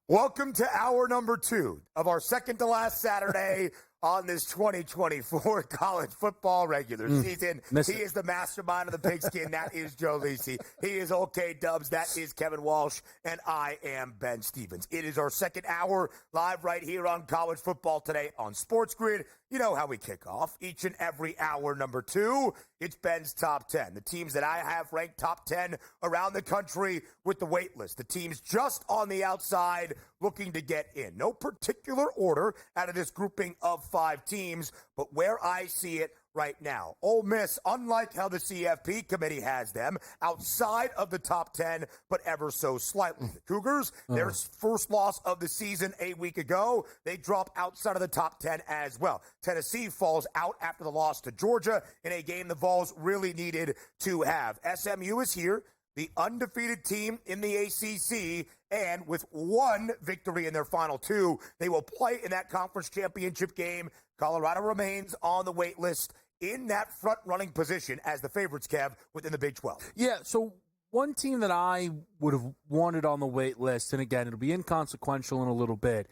Welcome to hour number 2 of our second to last Saturday on this 2024 college football regular season. He is the mastermind of the pigskin. That is Joe Lisi. He is OK Dubs. That is Kevin Walsh. And I am Ben Stevens. It is our second hour live right here on College Football Today on SportsGrid. You know how we kick off each and every hour number 2. It's Ben's top 10. The teams that I have ranked top 10 around the country with the wait list. The teams just on the outside looking to get in. No particular order out of this grouping of 5 teams, but where I see it right now. Ole Miss, unlike how the CFB committee has them, outside of the top 10, but ever so slightly. The Cougars, their first loss of the season a week ago, they drop outside of the top 10 as well. Tennessee falls out after the loss to Georgia in a game the Vols really needed to have. SMU is here, the undefeated team in the ACC, and with one victory in their final 2, they will play in that conference championship game. Colorado remains on the wait list in that front-running position as the favorites, Kev, within the Big 12. Yeah, so one team that I would have wanted on the wait list, and again, it'll be inconsequential in a little bit,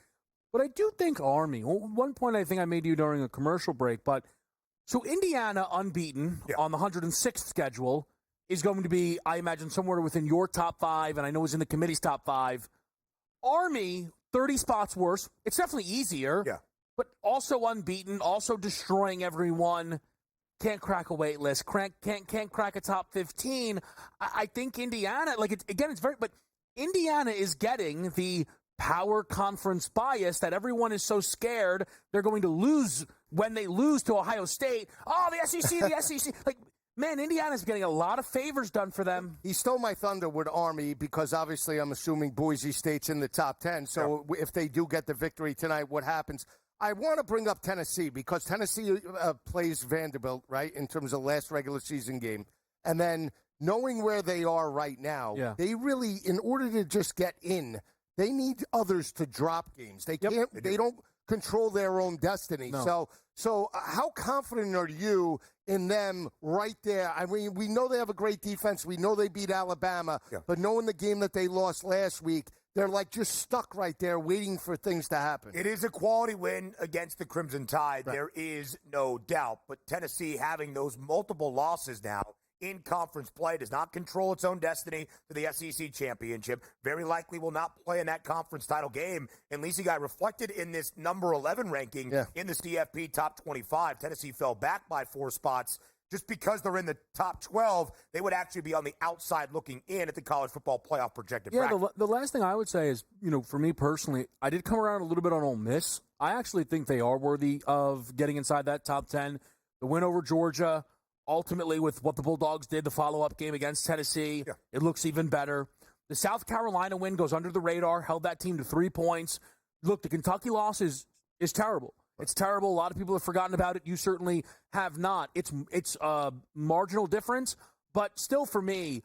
but I do think Army. One point I think I made to you during a commercial break, but so Indiana unbeaten on the 106th schedule is going to be, I imagine, somewhere within your top 5, and I know it's in the committee's top 5. Army, 30 spots worse. It's definitely easier, but also unbeaten, also destroying everyone. Can't crack a wait list. Can't crack a top 15. I think Indiana, it's very, but Indiana is getting the power conference bias that everyone is so scared they're going to lose when they lose to Ohio State. Oh, the SEC. Man, Indiana's getting a lot of favors done for them. He stole my thunder with Army because obviously I'm assuming Boise State's in the top 10. So if they do get the victory tonight, what happens? I want to bring up Tennessee because Tennessee plays Vanderbilt, right, in terms of last regular season game. And then knowing where they are right now, they really, in order to just get in, they need others to drop games. They can't. They don't control their own destiny. No. So how confident are you in them right there? I mean, we know they have a great defense. We know they beat Alabama. But knowing the game that they lost last week, they're just stuck right there waiting for things to happen. It is a quality win against the Crimson Tide. Right. There is no doubt. But Tennessee having those multiple losses now in conference play does not control its own destiny to the SEC championship. Very likely will not play in that conference title game. And Lisi got reflected in this number 11 ranking in the CFP top 25. Tennessee fell back by 4 spots. Just because they're in the top 12, they would actually be on the outside looking in at the college football playoff projected bracket. The last thing I would say is, for me personally, I did come around a little bit on Ole Miss. I actually think they are worthy of getting inside that top 10. The win over Georgia, ultimately with what the Bulldogs did, the follow-up game against Tennessee, it looks even better. The South Carolina win goes under the radar, held that team to 3 points. Look, the Kentucky loss is terrible. It's terrible. A lot of people have forgotten about it. You certainly have not. It's a marginal difference, but still for me,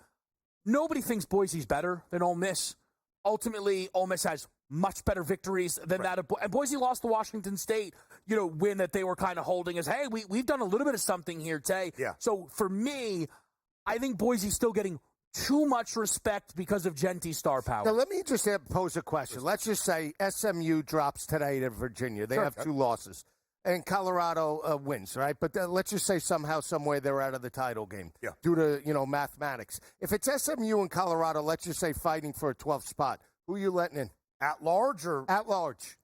nobody thinks Boise's better than Ole Miss. Ultimately, Ole Miss has much better victories than that. And Boise lost to Washington State, win that they were kind of holding as, hey, we've done a little bit of something here today. So for me, I think Boise's still getting too much respect because of Genty's star power. Now, let me just pose a question. Let's just say SMU drops today to Virginia. They have 2 losses. And Colorado wins, right? But let's just say somehow, some way they're out of the title game due to, mathematics. If it's SMU and Colorado, let's just say fighting for a 12th spot, who are you letting in? At large or? At large.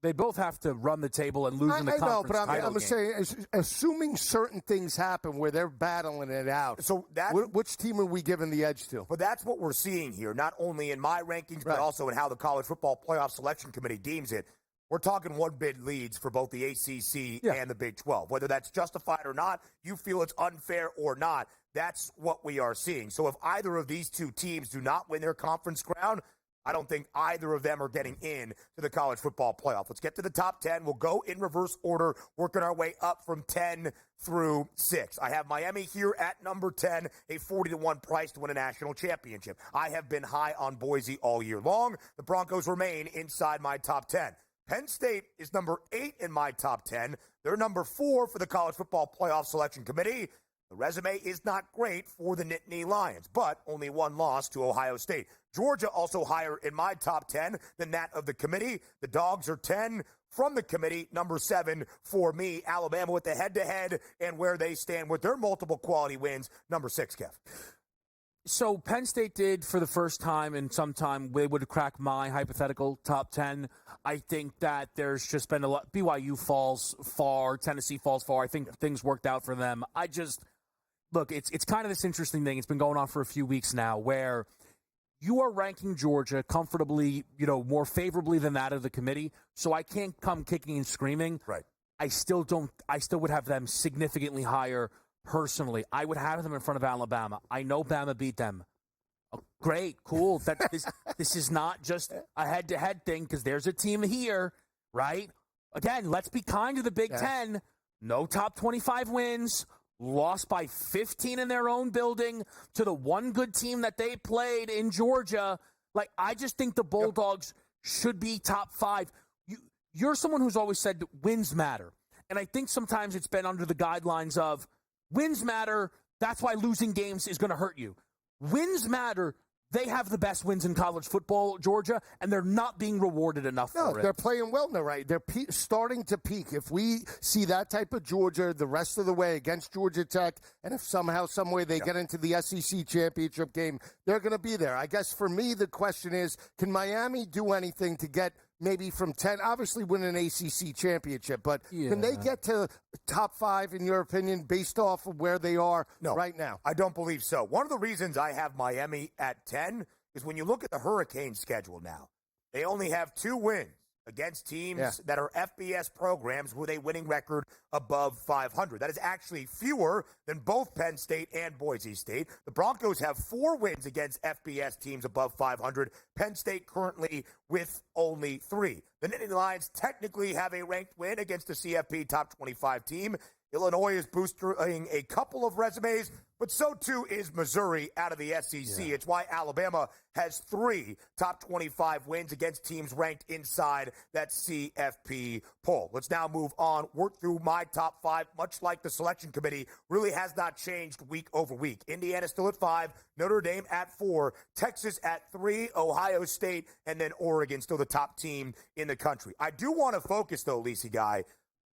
They both have to run the table and lose in the conference title game. I'm saying, assuming certain things happen where they're battling it out. So which team are we giving the edge to? But that's what we're seeing here, not only in my rankings, but also in how the College Football Playoff Selection Committee deems it. We're talking one-bid leads for both the ACC and the Big 12. Whether that's justified or not, you feel it's unfair or not, that's what we are seeing. So if either of these 2 teams do not win their conference crown, I don't think either of them are getting in to the college football playoff. Let's get to the top 10. We'll go in reverse order, working our way up from 10 through 6. I have Miami here at number 10, a 40-1 price to win a national championship. I have been high on Boise all year long. The Broncos remain inside my top 10. Penn State is number 8 in my top 10. They're number 4 for the College Football Playoff Selection Committee. The resume is not great for the Nittany Lions, but only one loss to Ohio State. Georgia also higher in my top 10 than that of the committee. The Dogs are 10 from the committee, number 7 for me. Alabama with the head-to-head and where they stand with their multiple quality wins, number 6, Kev. So Penn State did for the first time in some time. They would crack my hypothetical top 10. I think that there's just been a lot. BYU falls far. Tennessee falls far. I think things worked out for them. Look, it's kind of this interesting thing. It's been going on for a few weeks now where you are ranking Georgia comfortably, more favorably than that of the committee. So I can't come kicking and screaming. Right. I still would have them significantly higher personally. I would have them in front of Alabama. I know Bama beat them. Oh, great, cool. This is not just a head-to-head thing because there's a team here, right? Again, let's be kind to the Big Ten. No top 25 wins. Lost by 15 in their own building to the one good team that they played in Georgia. I just think the Bulldogs should be top 5. You're someone who's always said wins matter. And I think sometimes it's been under the guidelines of wins matter. That's why losing games is going to hurt you. Wins matter. They have the best wins in college football, Georgia, and they're not being rewarded enough for it. They're playing well now, right? They're starting to peak. If we see that type of Georgia the rest of the way against Georgia Tech, and if somehow, some way they get into the SEC championship game, they're going to be there. I guess for me, the question is, can Miami do anything to get maybe from 10, obviously win an ACC championship, but can they get to top 5, in your opinion, based off of where they are right now? I don't believe so. One of the reasons I have Miami at 10 is when you look at the Hurricane schedule now, they only have 2 wins against teams that are FBS programs with a winning record above 500. That is actually fewer than both Penn State and Boise State. The Broncos have 4 wins against FBS teams above 500. Penn State currently with only 3. The Nittany Lions technically have a ranked win against the CFB top 25 team. Illinois is boosting a couple of resumes, but so too is Missouri out of the SEC. It's why Alabama has 3 top 25 wins against teams ranked inside that CFP poll. Let's now move on. Work through my top 5, much like the selection committee, really has not changed week over week. Indiana still at 5, Notre Dame at 4, Texas at 3, Ohio State, and then Oregon still the top team in the country. I do want to focus, though, Lisi Guy,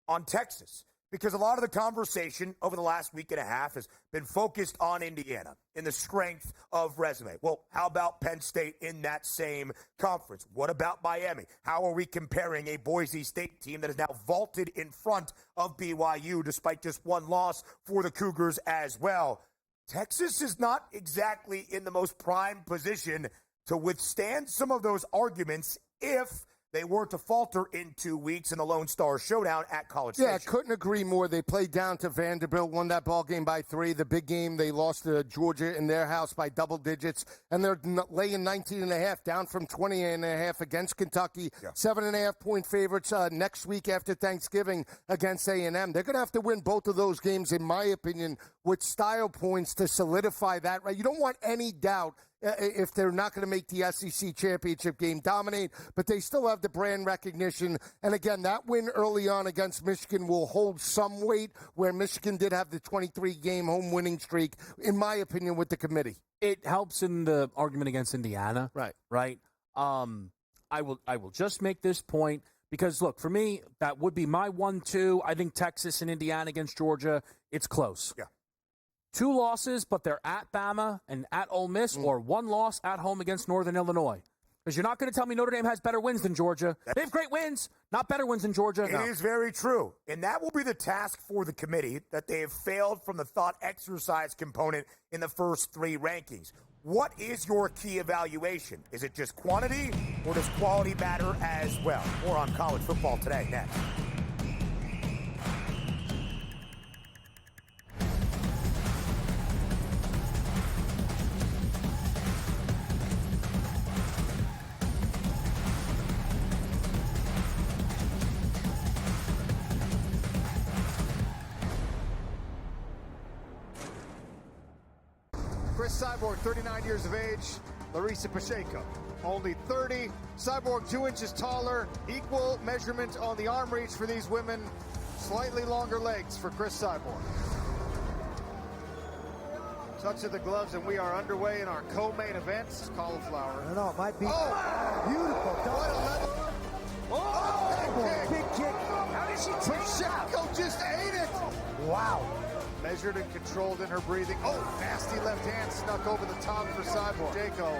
on Texas, because a lot of the conversation over the last week and a half has been focused on Indiana in the strength of resume. Well, how about Penn State in that same conference? What about Miami? How are we comparing a Boise State team that has now vaulted in front of BYU despite just 1 loss for the Cougars as well? Texas is not exactly in the most prime position to withstand some of those arguments if they were to falter in 2 weeks in the Lone Star Showdown at College Station. Yeah, couldn't agree more. They played down to Vanderbilt, won that ball game by 3. The big game, they lost to Georgia in their house by double digits, and they're laying 19.5, down from 20.5 against Kentucky. 7.5-point favorites next week after Thanksgiving against A&M. They're going to have to win both of those games, in my opinion, with style points to solidify that. Right? You don't want any doubt if they're not going to make the SEC championship game, dominate, but they still have the brand recognition. And again, that win early on against Michigan will hold some weight, where Michigan did have the 23-game home winning streak, in my opinion, with the committee. It helps in the argument against Indiana. Right. I will just make this point because, look, for me, that would be my 1-2. I think Texas and Indiana against Georgia, it's close. Yeah. 2 losses, but they're at Bama and at Ole Miss, or 1 loss at home against Northern Illinois. Because you're not going to tell me Notre Dame has better wins than Georgia. They have great wins, not better wins than Georgia. It is very true. And that will be the task for the committee, that they have failed from the thought exercise component in the first 3 rankings. What is your key evaluation? Is it just quantity, or does quality matter as well? More on college football today next. Chris Cyborg, 39 years of age. Larissa Pacheco, only 30. Cyborg 2 inches taller. Equal measurement on the arm reach for these women. Slightly longer legs for Chris Cyborg. Touch of the gloves, and we are underway in our co-main events. Cauliflower. No, it might be. Oh, Beautiful. what a level. Oh, Big kick. How did she take Pacheco just ate it. Wow. Measured and controlled in her breathing. Oh, nasty left hand snuck over the top for Cyborg. Pacheco.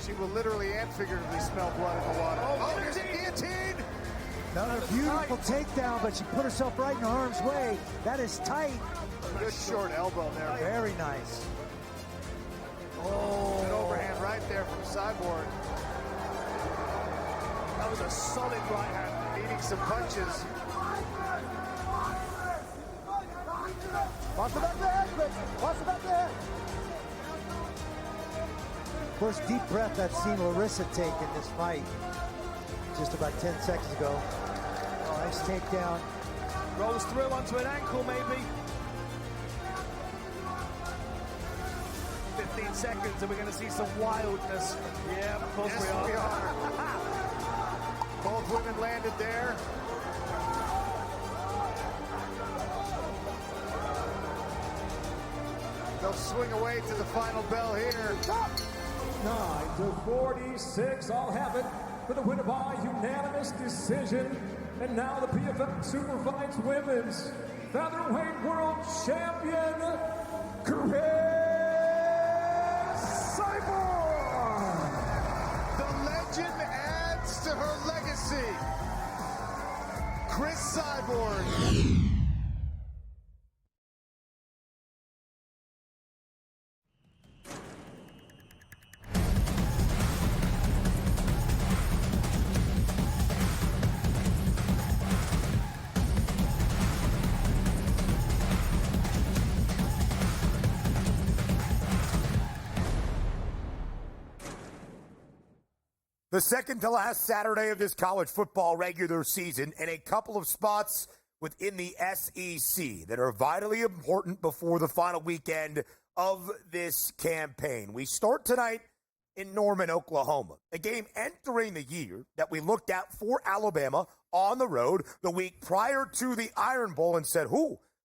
She will literally and figuratively smell blood in the water. Oh, there's a guillotine. Another beautiful takedown, but she put herself right in harm's way. That is tight. Good short elbow there. Very nice. An overhand right there from Cyborg. That was a solid right hand. Eating some punches. Watch the back of the head, Chris. Watch the back of the head. First deep breath I've seen Larissa take in this fight. Just about 10 seconds ago. Oh, nice takedown. Rolls through onto an ankle, maybe. 15 seconds, and we're going to see some wildness. Yeah, of course Yes, we are. Both women landed there. They'll swing away to the final bell here. 9-46, I'll have it for the winner by unanimous decision. And now the PFL Superfights Women's Featherweight World Champion, Chris Cyborg. The legend adds to her legacy. Chris Cyborg. The second to last Saturday of this college football regular season, and a couple of spots within the SEC that are vitally important before the final weekend of this campaign. We start tonight in Norman, Oklahoma, a game entering the year that we looked at for Alabama on the road the week prior to the Iron Bowl and said,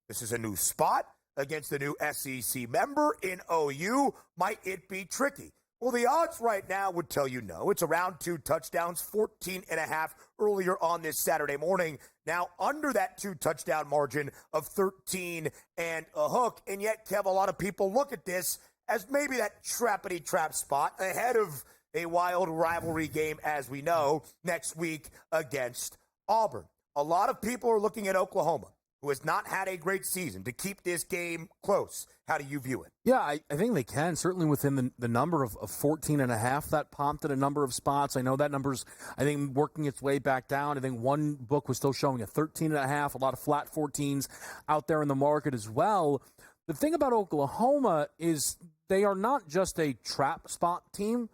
this is a new spot against the new SEC member in OU. Might it be tricky? Well, the odds right now would tell you no. It's around 2 touchdowns, 14.5 earlier on this Saturday morning. Now under that 2-touchdown margin of 13 and a hook. And yet, Kev, a lot of people look at this as maybe that trappity trap spot ahead of a wild rivalry game, as we know, next week against Auburn. A lot of people are looking at Oklahoma, who has not had a great season, to keep this game close. How do you view it? Yeah, I think they can, certainly within the number of 14.5. That pumped at a number of spots. I know that number's, I think, working its way back down. I think one book was still showing a 13.5, a lot of flat 14s out there in the market as well. The thing about Oklahoma is they are not just a trap spot team.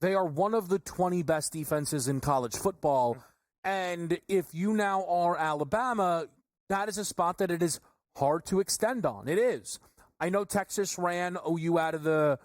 They are one of the 20 best defenses in college football. And if you now are Alabama, that is a spot that it is hard to extend on. It is. I know Texas ran OU out of the,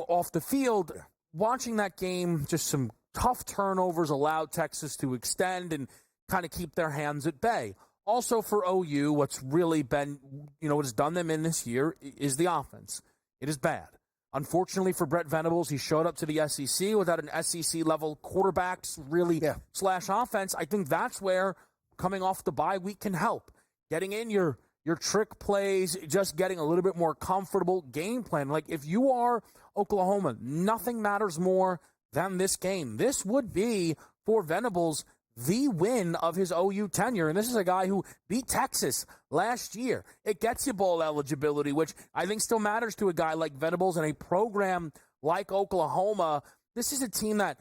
off the field. Watching that game, just some tough turnovers allowed Texas to extend and kind of keep their hands at bay. Also for OU, what's really been, what has done them in this year is the offense. It is bad. Unfortunately for Brett Venables, he showed up to the SEC without an SEC-level quarterbacks slash offense. I think that's where coming off the bye week can help. Getting in your trick plays, just getting a little bit more comfortable game plan. Like, if you are Oklahoma, nothing matters more than this game. This would be, for Venables, the win of his OU tenure. And this is a guy who beat Texas last year. It gets you bowl eligibility, which I think still matters to a guy like Venables and a program like Oklahoma. This is a team that,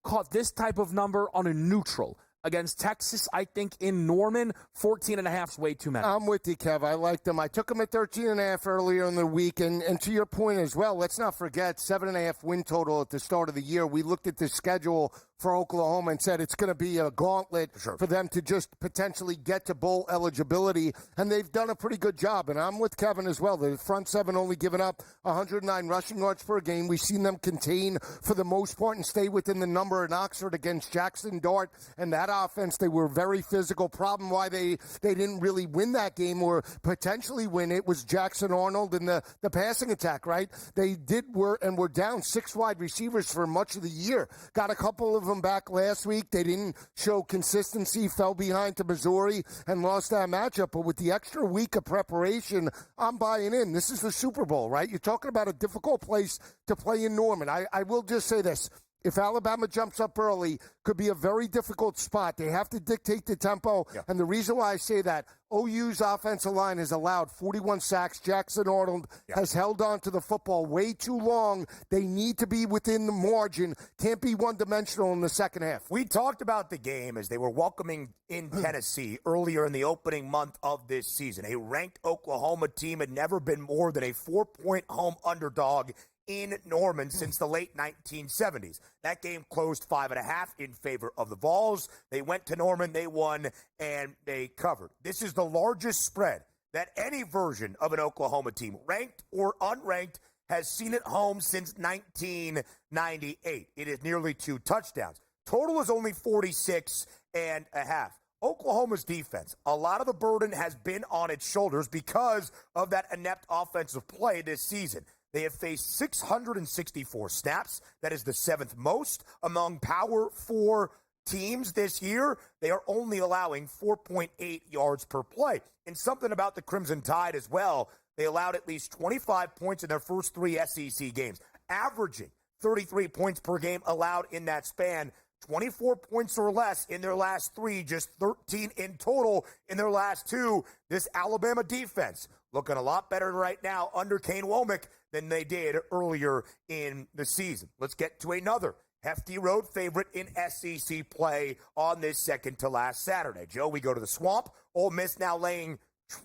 caught this type of number on a neutral. Against Texas, I think in Norman, 14.5 is way too many. I'm with you, Kev. I like them. I took them at 13.5 earlier in the week. And to your point as well, let's not forget, 7.5 win total at the start of the year. We looked at the schedule for Oklahoma and said it's going to be a gauntlet for them to just potentially get to bowl eligibility, and they've done a pretty good job. And I'm with Kevin as well. The front seven only given up 109 rushing yards per game. We've seen them contain for the most part and stay within the number in Oxford against Jackson Dart. And that offense, they were very physical. Problem why they didn't really win that game or potentially win it was Jackson Arnold and the passing attack, right? They were down 6 wide receivers for much of the year. Got a couple of them back last week. They didn't show consistency, fell behind to Missouri, and lost that matchup. But with the extra week of preparation, I'm buying in. This is the Super Bowl, right? You're talking about a difficult place to play in Norman. I will just say this. If Alabama jumps up early, could be a very difficult spot. They have to dictate the tempo. Yeah. And the reason why I say that, OU's offensive line has allowed 41 sacks. Jackson Arnold has held on to the football way too long. They need to be within the margin. Can't be one-dimensional in the second half. We talked about the game as they were welcoming in Tennessee earlier in the opening month of this season. A ranked Oklahoma team had never been more than a 4-point home underdog in Norman since the late 1970s. That game closed 5.5 in favor of the Vols. They went to Norman, they won, and they covered. This is the largest spread that any version of an Oklahoma team, ranked or unranked, has seen at home since 1998. It is nearly 2 touchdowns. Total is only 46.5. Oklahoma's defense, a lot of the burden has been on its shoulders because of that inept offensive play this season. They have faced 664 snaps. That is the 7th most among Power 4 teams this year. They are only allowing 4.8 yards per play. And something about the Crimson Tide as well, they allowed at least 25 points in their first 3 SEC games, averaging 33 points per game allowed in that span. 24 points or less in their last 3, just 13 in total in their last 2. This Alabama defense looking a lot better right now under Kane Womack than they did earlier in the season. Let's get to another hefty road favorite in SEC play on this second to last Saturday. Joe, we go to the Swamp. Ole Miss now laying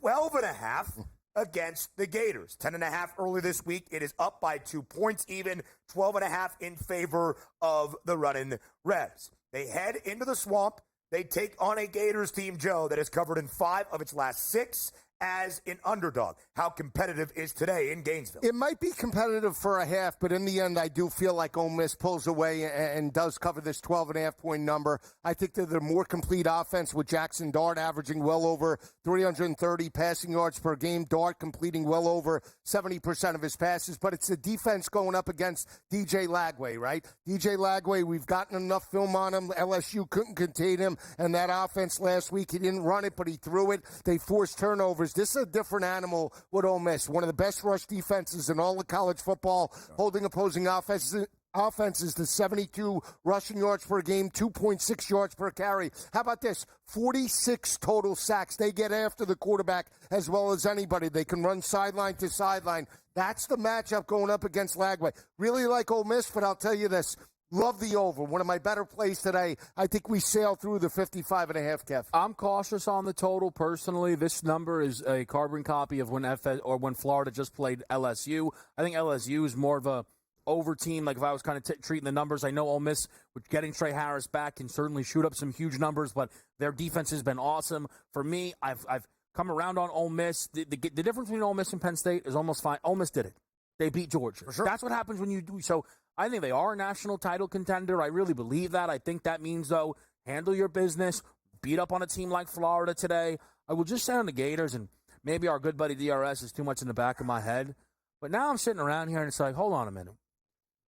12.5 against the Gators. 10.5 early this week. It is up by 2 points, even 12.5 in favor of the Runnin' Reds. They head into the Swamp. They take on a Gators team, Joe, that has covered in 5 of its last 6 as an underdog. How competitive is today in Gainesville? It might be competitive for a half, but in the end, I do feel like Ole Miss pulls away and does cover this 12.5-point number. I think they're the more complete offense with Jackson Dart averaging well over 330 passing yards per game. Dart completing well over 70% of his passes, but it's the defense going up against DJ Lagway, right? DJ Lagway, we've gotten enough film on him. LSU couldn't contain him, and that offense last week, he didn't run it, but he threw it. They forced turnovers. This is a different animal with Ole Miss. One of the best rush defenses in all of college football, holding opposing offenses to 72 rushing yards per game, 2.6 yards per carry. How about this? 46 total sacks. They get after the quarterback as well as anybody. They can run sideline to sideline. That's the matchup going up against Lagway. Really like Ole Miss, but I'll tell you this. Love the over. One of my better plays today. I think we sail through the 55.5, Kev. I'm cautious on the total personally. This number is a carbon copy of when Florida just played LSU. I think LSU is more of a over team. Like if I was kind of treating the numbers, I know Ole Miss, with getting Trey Harris back, can certainly shoot up some huge numbers, but their defense has been awesome. For me, I've come around on Ole Miss. The difference between Ole Miss and Penn State is almost fine. Ole Miss did it. They beat Georgia. For sure. That's what happens when you do so. I think they are a national title contender. I really believe that. I think that means, though, handle your business, beat up on a team like Florida today. I will just say on the Gators, and maybe our good buddy DRS is too much in the back of my head, but now I'm sitting around here and it's like, hold on a minute.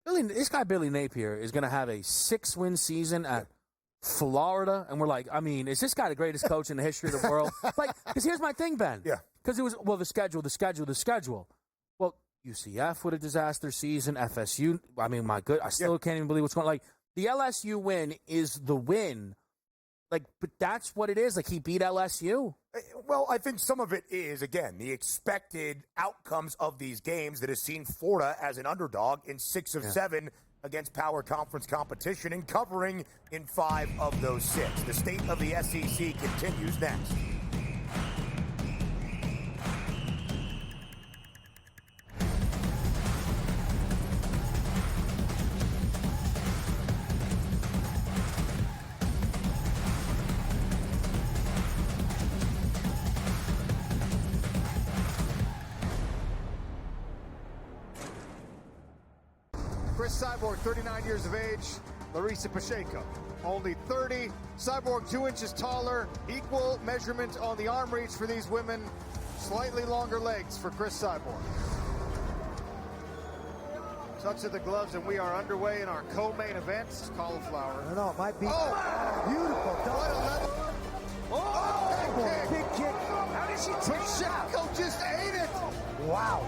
This guy Billy Napier is going to have a 6-win season at Florida, and we're like, I mean, is this guy the greatest coach in the history of the world? Because here's my thing, Ben. Yeah. Because it was, the schedule. Well, UCF with a disaster season, FSU, I mean, my good, I still can't even believe what's going on. Like, the LSU win is the win. Like, but that's what it is. Like, he beat LSU. Well, I think some of it is, again, the expected outcomes of these games that has seen Florida as an underdog in 6 of 7 against power conference competition and covering in 5 of those 6. The state of the SEC continues next. Chris Cyborg, 39 years of age. Larissa Pacheco, only 30. Cyborg 2 inches taller. Equal measurement on the arm reach for these women. Slightly longer legs for Chris Cyborg. Touch of the gloves, and we are underway in our co-main event. Cauliflower. No, it might be beautiful. What a level. Big kick. How did she take Pacheco just ate it. Wow.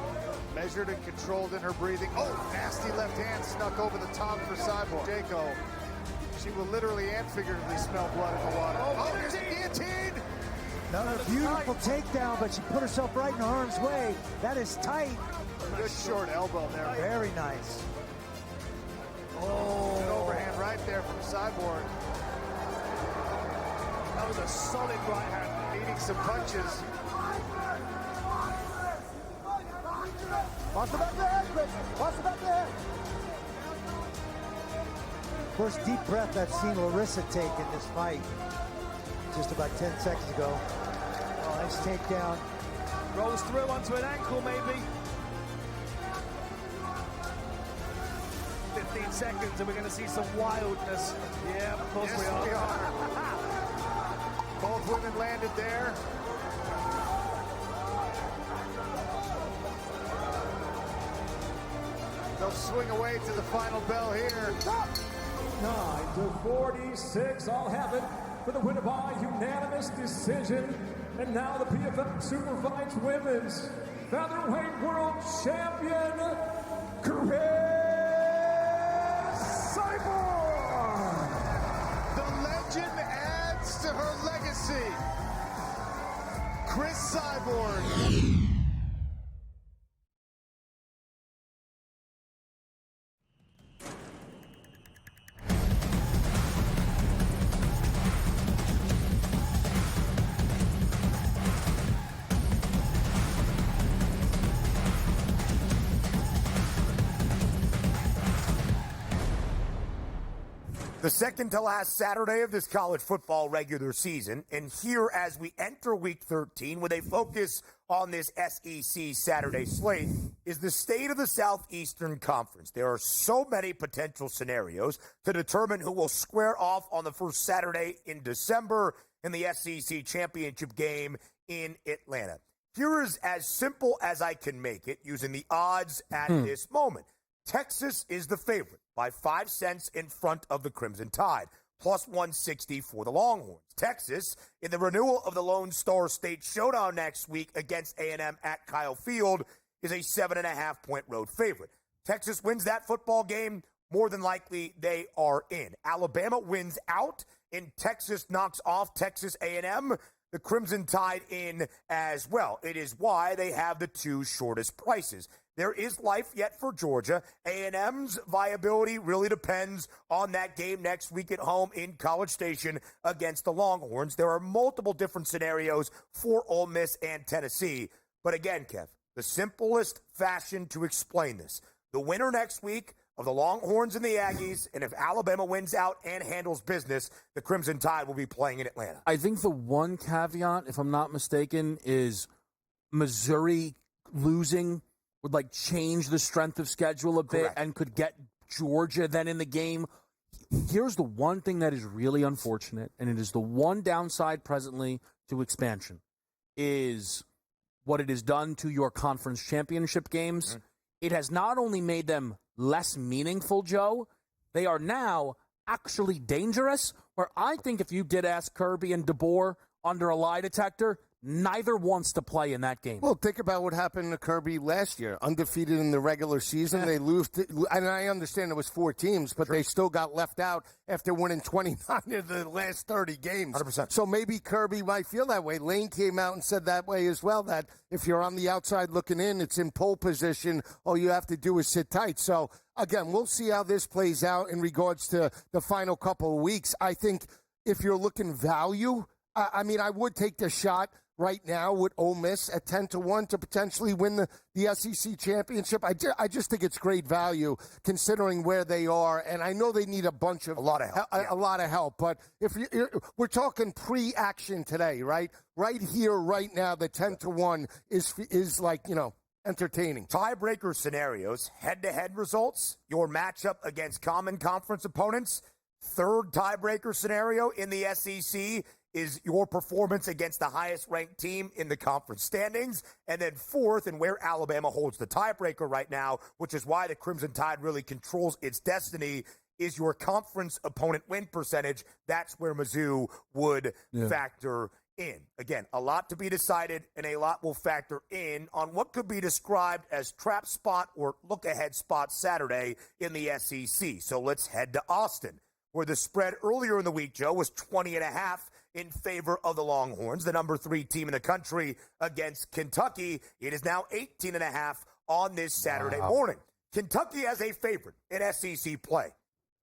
Measured and controlled in her breathing. Oh, nasty left hand snuck over the top for Cyborg. Pacheco, she will literally and figuratively smell blood in the water. Oh, there's a guillotine. Another beautiful takedown, but she put herself right in harm's way. That is tight. Good short elbow there. Very nice. Oh, an overhand right there from Cyborg. That was a solid right hand. Needing some punches. Watch the back of the head, Chris. Watch the back of the head. First deep breath I've seen Larissa take in this fight. Just about 10 seconds ago. Oh, nice takedown. Rolls through onto an ankle, maybe. 15 seconds, and we're going to see some wildness. Yeah, of course Yes, we are. Both women landed there. They'll swing away to the final bell here. 9-46, all have it for the winner by unanimous decision. And now the PFL Super Fights Women's Featherweight World Champion, Chris Cyborg. The legend adds to her legacy. Chris Cyborg. The second to last Saturday of this college football regular season, and here as we enter Week 13 with a focus on this SEC Saturday slate, is the state of the Southeastern Conference. There are so many potential scenarios to determine who will square off on the first Saturday in December in the SEC championship game in Atlanta. Here is as simple as I can make it using the odds at this moment. Texas is the favorite by 5 cents in front of the Crimson Tide, plus 160 for the Longhorns. Texas, in the renewal of the Lone Star State Showdown next week against A&M at Kyle Field, is a 7.5-point road favorite. Texas wins that football game, more than likely they are in. Alabama wins out, and Texas knocks off Texas A&M. The Crimson Tide in as well. It is why they have the two shortest prices. There is life yet for Georgia. A&M's viability really depends on that game next week at home in College Station against the Longhorns. There are multiple different scenarios for Ole Miss and Tennessee. But again, Kev, the simplest fashion to explain this. The winner next week of the Longhorns and the Aggies, and if Alabama wins out and handles business, the Crimson Tide will be playing in Atlanta. I think the one caveat, if I'm not mistaken, is Missouri losing would change the strength of schedule a bit. Correct. And could get Georgia then in the game. Here's the one thing that is really unfortunate, and it is the one downside presently to expansion, is what it has done to your conference championship games. Mm-hmm. It has not only made them less meaningful, Joe, they are now actually dangerous, where I think if you did ask Kirby and DeBoer under a lie detector, neither wants to play in that game. Well, think about what happened to Kirby last year. Undefeated in the regular season. They lose. And I understand it was 4 teams, but they still got left out after winning 29 of the last 30 games. 100%. So maybe Kirby might feel that way. Lane came out and said that way as well, that if you're on the outside looking in, it's in pole position. All you have to do is sit tight. So, again, we'll see how this plays out in regards to the final couple of weeks. I think if you're looking value, I would take the shot right now with Ole Miss at 10-1 to potentially win the SEC championship. I just think it's great value considering where they are, and I know they need a lot of help. But if we're talking pre-action today, right? Right here, right now, the 10-1 is like entertaining. Tiebreaker scenarios, head-to-head results, your matchup against common conference opponents. Third tiebreaker scenario in the SEC is your performance against the highest-ranked team in the conference standings. And then fourth, and where Alabama holds the tiebreaker right now, which is why the Crimson Tide really controls its destiny, is your conference opponent win percentage. That's where Mizzou would factor in. Again, a lot to be decided, and a lot will factor in on what could be described as trap spot or look-ahead spot Saturday in the SEC. So let's head to Austin, where the spread earlier in the week, Joe, was 20.5 in favor of the Longhorns, the number 3 team in the country, against Kentucky. It is now 18.5 on this Saturday morning. Kentucky as a favorite in SEC play.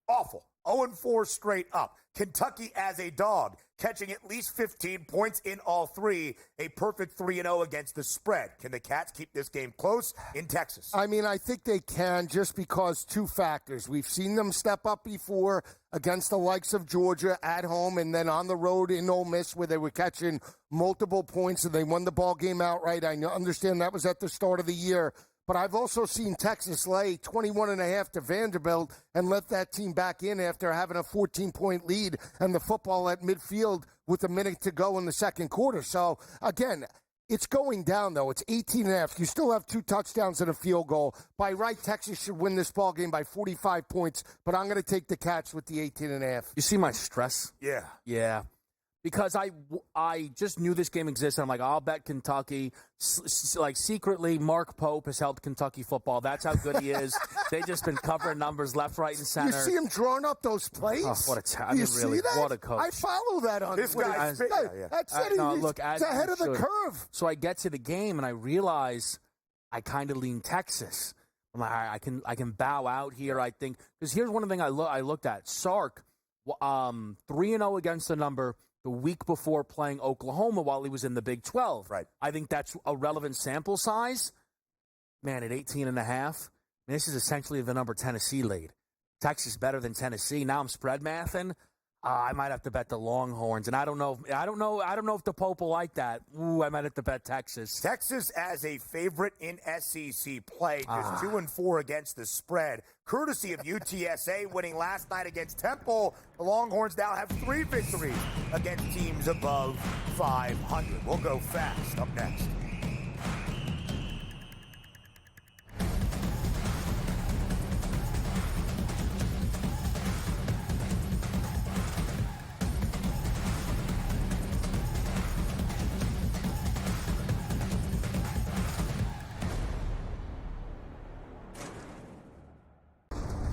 Awful. 0-4 straight up. Kentucky as a dog, catching at least 15 points in all three. A perfect 3-0 against the spread. Can the Cats keep this game close in Texas? I mean, I think they can, just because two factors. We've seen them step up before against the likes of Georgia at home and then on the road in Ole Miss, where they were catching multiple points and they won the ball game outright. I understand that was at the start of the year. But I've also seen Texas lay 21.5 to Vanderbilt and let that team back in after having a 14-point lead and the football at midfield with a minute to go in the second quarter. So, again, it's going down, though. It's 18.5. You still have 2 touchdowns and a field goal. By right, Texas should win this ball game by 45 points, but I'm going to take the Cats with the 18.5. You see my stress? Yeah. Yeah. Because I just knew this game existed. I'm like, I'll bet Kentucky. Like, secretly, Mark Pope has helped Kentucky football. That's how good he is. They've just been covering numbers left, right, and center. You see him drawing up those plays? Oh, what a I mean, really, what a coach. I follow that on this Twitter. guy's That's it. No, He's look, ahead of the curve. So I get to the game, and I realize I kind of lean Texas. I'm like, I can bow out here, I think. Because here's one thing I looked at. Sark, 3-0 against the number the week before playing Oklahoma while he was in the Big 12. Right. I think that's a relevant sample size. Man, at 18.5, this is essentially the number Tennessee laid. Texas better than Tennessee. Now I'm spread mathing. I might have to bet the Longhorns, and I don't know if the Pope will like that. Ooh, I might have to bet Texas. Texas as a favorite in SEC play, just 2-4 against the spread, courtesy of UTSA winning last night against Temple. The Longhorns now have 3 victories against teams above 500. We'll go fast. Up next.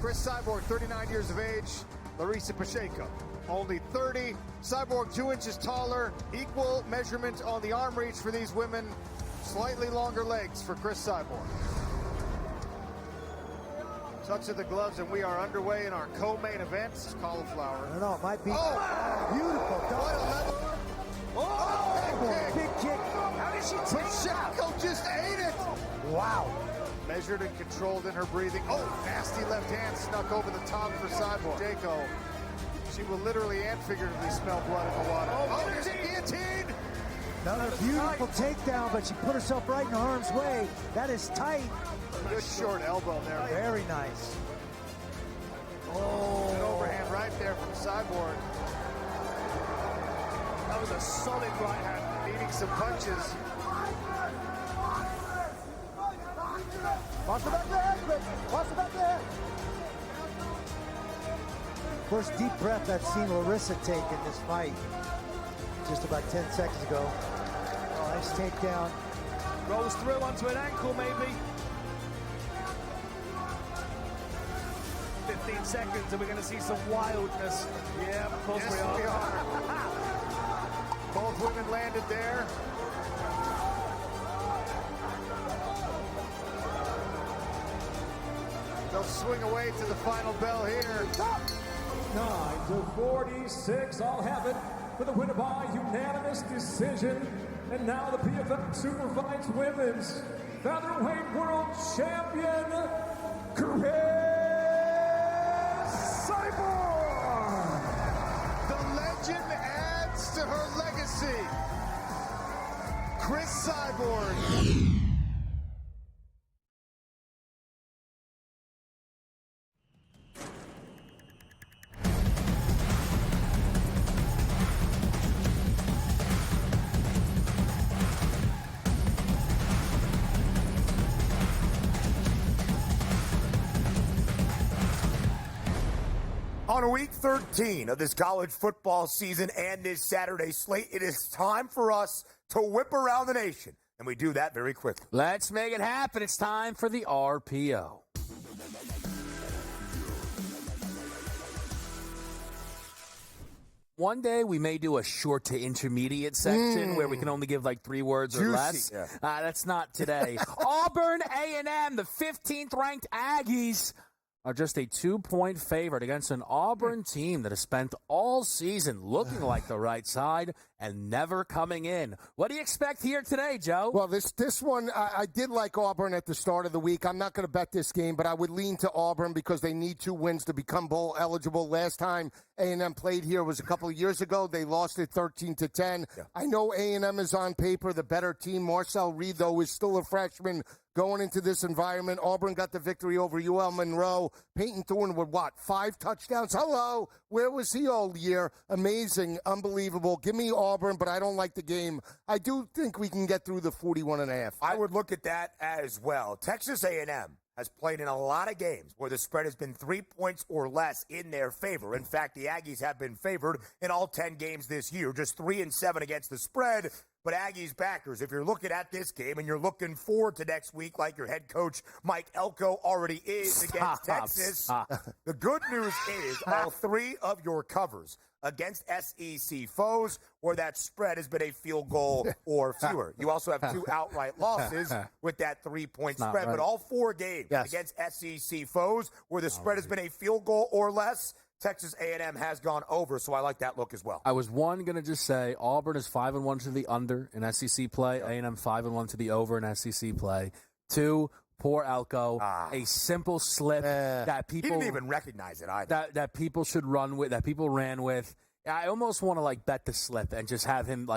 Chris Cyborg, 39 years of age. Larissa Pacheco, only 30. Cyborg 2 inches taller. Equal measurement on the arm reach for these women. Slightly longer legs for Chris Cyborg. Touch of the gloves, and we are underway in our co-main event. Cauliflower. I don't know, it might be beautiful. What a leveler. Oh, Big kick. How did she Pacheco just ate it. Wow. Measured and controlled in her breathing. Oh, nasty left hand snuck over the top for Cyborg. Pacheco, she will literally and figuratively smell blood in the water. Oh, there's a guillotine. Another beautiful takedown, but she put herself right in harm's way. That is tight. Good short elbow there. Very nice. Oh, an overhand right there from Cyborg. That was a solid right hand, needing some punches. Watch the back of the head, watch the back of the head. First deep breath I've seen Larissa take in this fight. Just about 10 seconds ago. Oh, nice takedown. Rolls through onto an ankle, maybe. 15 seconds, and we're going to see some wildness. Yeah, of course Yes, we are. Both women landed there. They'll swing away to the final bell here. 9-46, I'll have it for the winner by unanimous decision. And now the PFF Superfights Women's Featherweight World Champion, Chris Cyborg. The legend adds to her legacy. Chris Cyborg. On week 13 of this college football season and this Saturday slate, it is time for us to whip around the nation. And we do that very quickly. Let's make it happen. It's time for the RPO. One day we may do a short to intermediate section where we can only give like 3 words or less. Yeah. That's not today. Auburn A&M, the 15th ranked Aggies, are just a 2-point favorite against an Auburn team that has spent all season looking like the right side and never coming in. What do you expect here today, Joe? Well, this one, I did like Auburn at the start of the week. I'm not going to bet this game, but I would lean to Auburn because they need 2 wins to become bowl eligible. Last time A&M played here was a couple of years ago. They lost it 13-10. Yeah. I know A&M is on paper the better team. Marcel Reed, though, is still a freshman going into this environment. Auburn got the victory over UL Monroe. Peyton Thorne with, 5 touchdowns? Hello, where was he all year? Amazing, unbelievable. Give me Auburn, but I don't like the game. I do think we can get through the 41.5. I would look at that as well. Texas A&M has played in a lot of games where the spread has been 3 points or less in their favor. In fact, the Aggies have been favored in all 10 games this year, just 3-7 against the spread. But Aggies backers, if you're looking at this game and you're looking forward to next week like your head coach Mike Elko already is against Texas, the good news is all 3 of your covers against SEC foes where that spread has been a field goal or fewer. You also have 2 outright losses with that 3-point spread. Right. But all 4 games against SEC foes where the spread has been a field goal or less, Texas A&M has gone over, so I like that look as well. I was going to just say Auburn is 5-1 to the under in SEC play. A&M 5-1 to the over in SEC play. 2, poor Elko, a simple slip that people he didn't even recognize it either. That people should run with, that people ran with. I almost want to bet the slip and just have him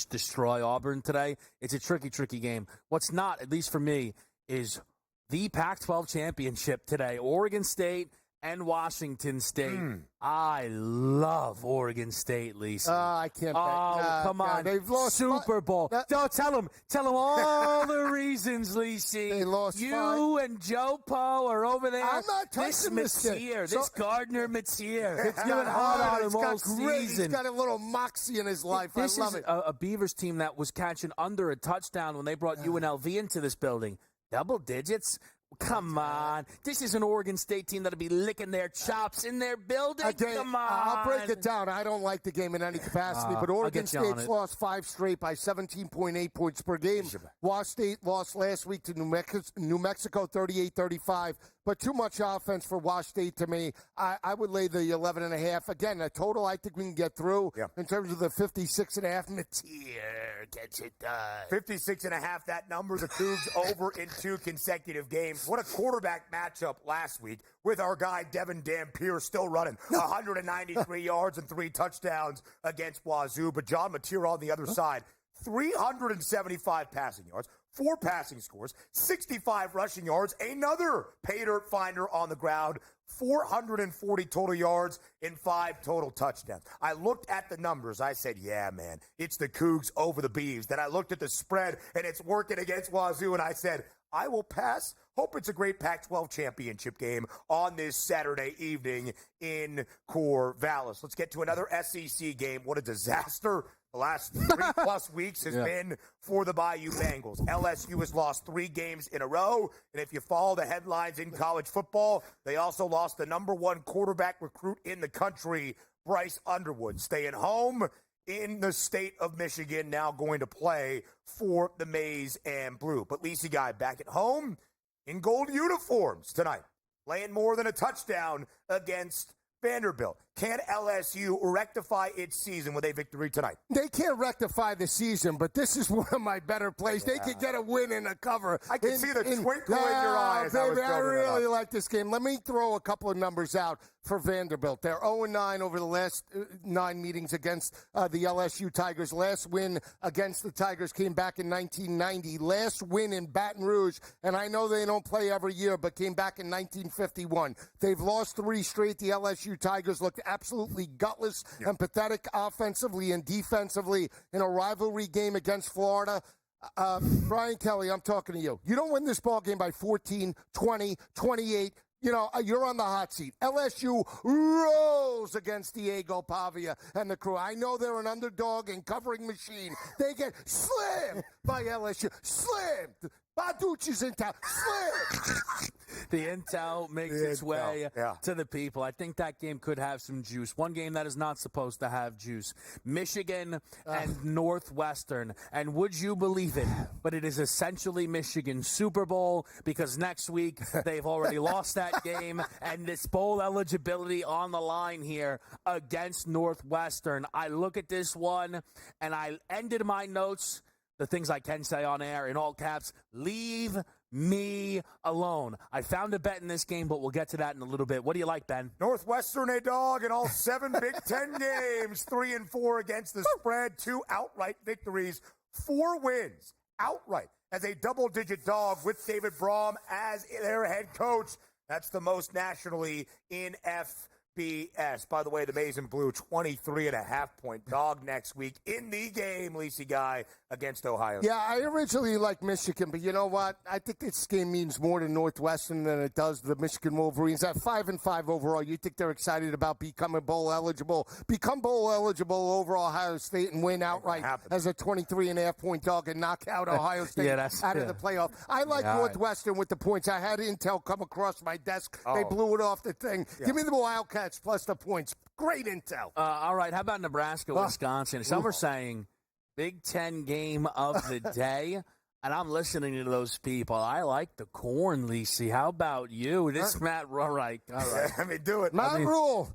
destroy Auburn today. It's a tricky game. What's not, at least for me, is the Pac-12 championship today. Oregon State and Washington State. I love Oregon State, Lisa. I can't. Come on. They've lost Super Bowl. Don't tell them all the reasons, Lisi. They lost you and Joe Poe are over there. I'm not touching this Mateer, this Gardner Mateer. It's giving hard on him all season. He's got a little moxie in his life. This I love is it. A Beavers team that was catching under a touchdown when they brought UNLV into this building. Double digits. Come on. This is an Oregon State team that'll be licking their chops in their building. Come on. I'll break it down. I don't like the game in any capacity, but Oregon State's lost 5 straight by 17.8 points per game. Walsh State lost last week to New Mexico 38-35, but too much offense for Walsh State to me. I would lay the 11.5. Again, a total I think we can get through in terms of the 56.5. Mateer gets it done. 56.5, that number. The Cougs over in 2 consecutive games. What a quarterback matchup last week with our guy Devin Dampier still running 193 yards and 3 touchdowns against Wazoo. But John Mateer on the other side, 375 passing yards, 4 passing scores, 65 rushing yards, another pay dirt finder on the ground, 440 total yards and 5 total touchdowns. I looked at the numbers. I said, yeah, man, it's the Cougs over the Beavs. Then I looked at the spread, and it's working against Wazoo, and I said, I will pass. Hope it's a great Pac-12 championship game on this Saturday evening in Corvallis. Let's get to another SEC game. What a disaster the last 3+ weeks has been for the Bayou Bengals. LSU has lost 3 games in a row, and if you follow the headlines in college football, they also lost the #1 quarterback recruit in the country, Bryce Underwood, staying home in the state of Michigan, now going to play for the Maize and Blue. But Lisi Guy back at home in gold uniforms tonight, laying more than a touchdown against Vanderbilt. Can LSU rectify its season with a victory tonight? They can't rectify the season, but this is one of my better plays. They could get a win and a cover. I can see the twinkle in your eyes. Baby, I really like this game. Let me throw a couple of numbers out for Vanderbilt. They're 0-9 over the last 9 meetings against the LSU Tigers. Last win against the Tigers came back in 1990. Last win in Baton Rouge, and I know they don't play every year, but came back in 1951. They've lost 3 straight. The LSU Tigers looked absolutely gutless and pathetic offensively and defensively in a rivalry game against Florida. Brian Kelly, I'm talking to you. You don't win this ball game by 14, 20, 28, you're on the hot seat. LSU rolls against Diego Pavia and the crew. I know they're an underdog and covering machine. They get slammed by LSU. Slammed. Baducci's in town. Slammed. The intel makes its way to the people. I think that game could have some juice. One game that is not supposed to have juice. Michigan and Northwestern. And would you believe it? But it is essentially Michigan's Super Bowl because next week they've already lost that game. And this bowl eligibility on the line here against Northwestern. I look at this one and I ended my notes, the things I can say on air in all caps, leave me alone. I found a bet in this game, but we'll get to that in a little bit. What do you like, Ben? Northwestern a dog in all 7 Big Ten games, 3-4 against the spread, 2 outright victories, 4 wins outright as a double-digit dog with David Braum as their head coach. That's the most nationally in FBS. By the way, the Maize and Blue 23.5-point dog next week in the game, Lisi Guy, against Ohio State. Yeah, I originally liked Michigan, but you know what? I think this game means more to Northwestern than it does the Michigan Wolverines. At 5-5 overall, you think they're excited about becoming bowl eligible? Become bowl eligible over Ohio State and win outright as a 23.5-point dog and knock out Ohio State out of the playoff. I like Northwestern with the points. I had intel come across my desk. They blew it off the thing. Give me the Wildcats plus the points. Great intel. All right, how about Nebraska, Wisconsin? Some are saying Big Ten game of the day, and I'm listening to those people. I like the corn, Lisi. How about you? This Matt, all right. I mean, do it. Matt Rule.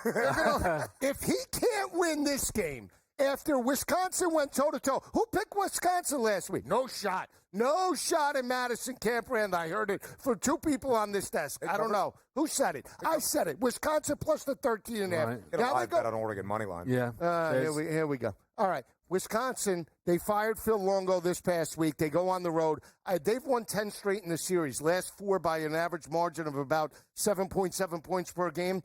If he can't win this game after Wisconsin went toe-to-toe, who picked Wisconsin last week? No shot. No shot in Madison Camp-Rand. I heard it for 2 people on this desk. I don't know. Who said it? I said it. Wisconsin plus the 13.5. Right. Get a live bet on Oregon money line. Yeah. Here we go. All right. Wisconsin, they fired Phil Longo this past week. They go on the road. They've won 10 straight in the series. Last 4 by an average margin of about 7.7 points per game.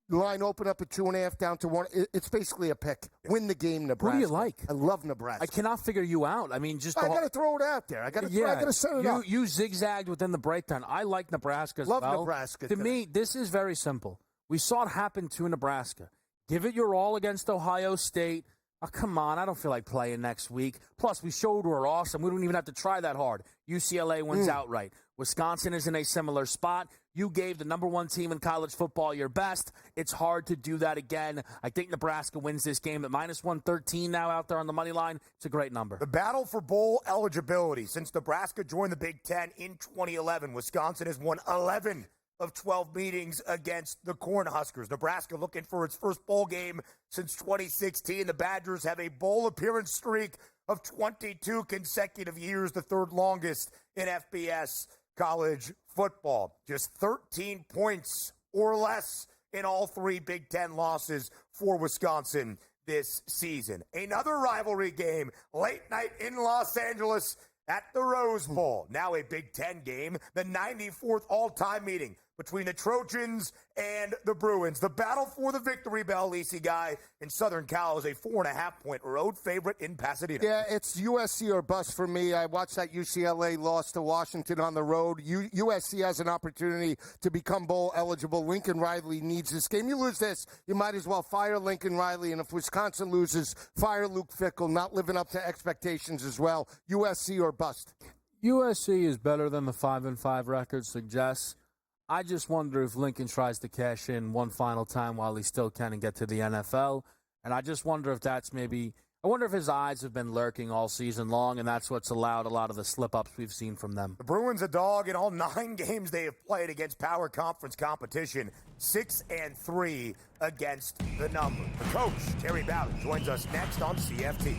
Line open up at 2.5 down to 1. It's basically a pick. Win the game, Nebraska. Who do you like? I love Nebraska. I cannot figure you out. I mean, I got to throw it out there. I got to set it up. You zigzagged within the breakdown. I like Nebraska as well. Love Nebraska. To me, this is very simple. We saw it happen to Nebraska. Give it your all against Ohio State. Oh, come on. I don't feel like playing next week. Plus, we showed we're awesome. We don't even have to try that hard. UCLA wins outright. Wisconsin is in a similar spot. You gave the number 1 team in college football your best. It's hard to do that again. I think Nebraska wins this game at -113 now out there on the money line. It's a great number. The battle for bowl eligibility. Since Nebraska joined the Big Ten in 2011, Wisconsin has won 11 of 12 meetings against the Cornhuskers. Nebraska looking for its first bowl game since 2016. The Badgers have a bowl appearance streak of 22 consecutive years, the 3rd longest in FBS college football. Just 13 points or less in all 3 Big Ten losses for Wisconsin this season. Another rivalry game, late night in Los Angeles at the Rose Bowl. Now a Big Ten game, the 94th all-time meeting between the Trojans and the Bruins. The battle for the victory bell, Lisi Guy, in Southern Cal is a 4.5-point road favorite in Pasadena. Yeah, it's USC or bust for me. I watched that UCLA loss to Washington on the road. USC has an opportunity to become bowl eligible. Lincoln Riley needs this game. You lose this, you might as well fire Lincoln Riley. And if Wisconsin loses, fire Luke Fickell, not living up to expectations as well. USC or bust. USC is better than the 5-5 record suggests. I just wonder if Lincoln tries to cash in one final time while he still can and get to the NFL. And I just wonder if that's I wonder if his eyes have been lurking all season long, and that's what's allowed a lot of the slip-ups we've seen from them. The Bruins a dog in all 9 games they have played against power conference competition, 6-3 against the number. The coach, Terry Bowden, joins us next on CFT.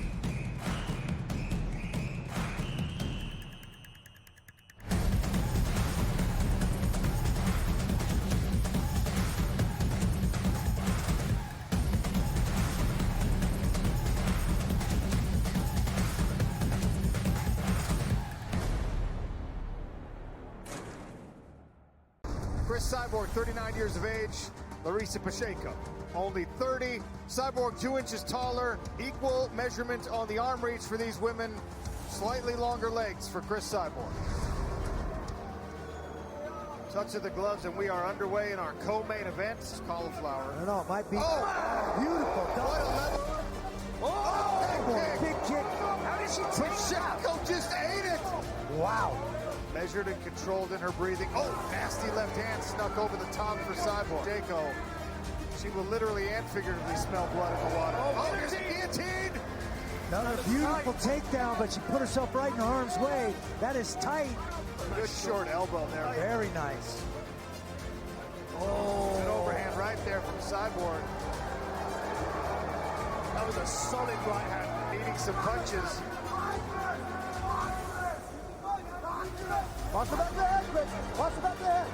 Cyborg, 39 years of age. Larissa Pacheco, only 30. Cyborg 2 inches taller. Equal measurement on the arm reach for these women. Slightly longer legs for Chris Cyborg. Touch of the gloves, and we are underway in our co-main event. Cauliflower. I don't know, it might be Beautiful. What a level. big kick. How did she Pacheco just ate it. Wow. Measured and controlled in her breathing. Oh, nasty left hand snuck over the top for Cyborg. Pacheco. She will literally and figuratively smell blood in the water. Oh, there's a guillotine. Another beautiful takedown, but she put herself right in harm's way. That is tight. Good short elbow there. Very nice. Oh, an overhand right there from Cyborg. That was a solid right hand, needing some punches. Watch the back of the head, Chris. Watch the back of the head.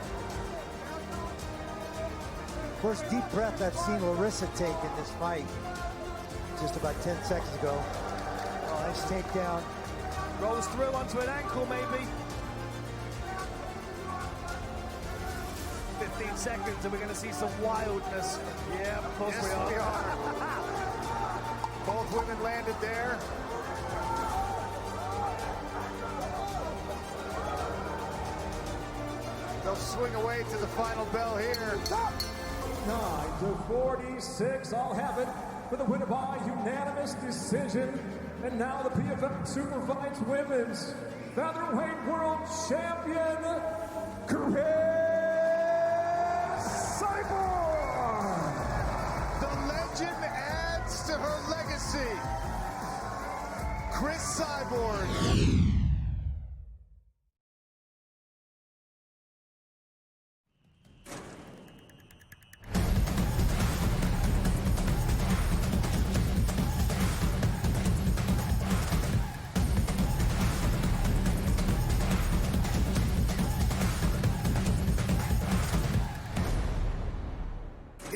First deep breath I've seen Larissa take in this fight. Just about 10 seconds ago. Oh, nice takedown. Rolls through onto an ankle, maybe. 15 seconds, and we're going to see some wildness. Yeah, of course Yes, we we are. are. Both women landed there. They'll swing away to the final bell here. 9-46. I'll have it for the winner by unanimous decision. And now the PFL Superfights Women's Featherweight World Champion, Chris Cyborg. The legend adds to her legacy. Chris Cyborg.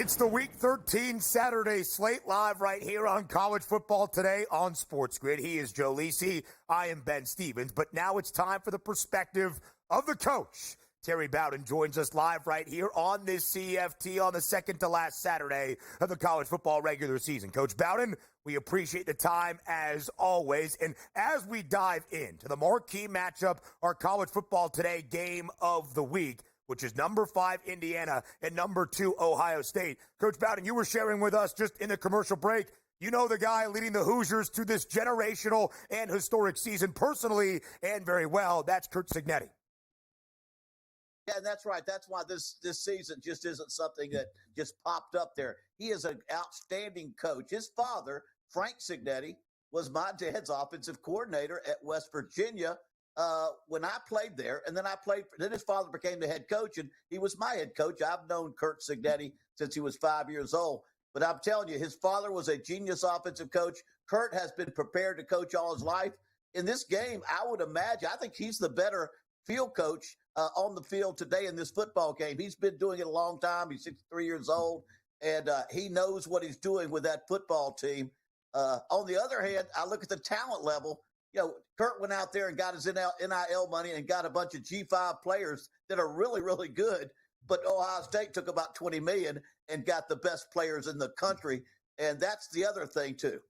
It's the Week 13 Saturday slate live right here on College Football Today on SportsGrid. He is Joe Lisi. I am Ben Stevens. But now it's time for the perspective of the coach. Terry Bowden joins us live right here on this CFT on the second to last Saturday of the college football regular season. Coach Bowden, we appreciate the time as always. And as we dive into the marquee matchup, our College Football Today game of the week, which is number 5 Indiana and number 2 Ohio State. Coach Bowden, you were sharing with us just in the commercial break, you know the guy leading the Hoosiers to this generational and historic season personally and very well. That's Curt Cignetti. Yeah, and that's right. That's why this season just isn't something that just popped up there. He is an outstanding coach. His father, Frank Cignetti, was my dad's offensive coordinator at West Virginia when I played there, and then then his father became the head coach, and he was my head coach. I've known Curt Cignetti since he was 5 years old. But I'm telling you, his father was a genius offensive coach. Curt has been prepared to coach all his life. In this game, I would imagine, I think he's the better field coach on the field today in this football game. He's been doing it a long time. He's 63 years old, and he knows what he's doing with that football team. On the other hand, I look at the talent level. You know, Curt went out there and got his NIL money and got a bunch of G5 players that are really, really good. But Ohio State took about $20 million and got the best players in the country. And that's the other thing, too.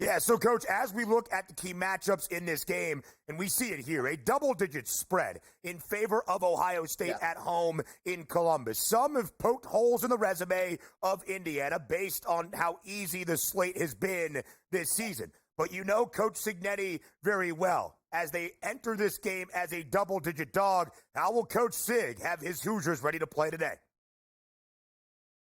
Yeah, so, Coach, as we look at the key matchups in this game, and we see it here, a double-digit spread in favor of Ohio State at home in Columbus. Some have poked holes in the resume of Indiana based on how easy the slate has been this season. But you know Coach Cignetti very well. As they enter this game as a double-digit dog, how will Coach Sig have his Hoosiers ready to play today?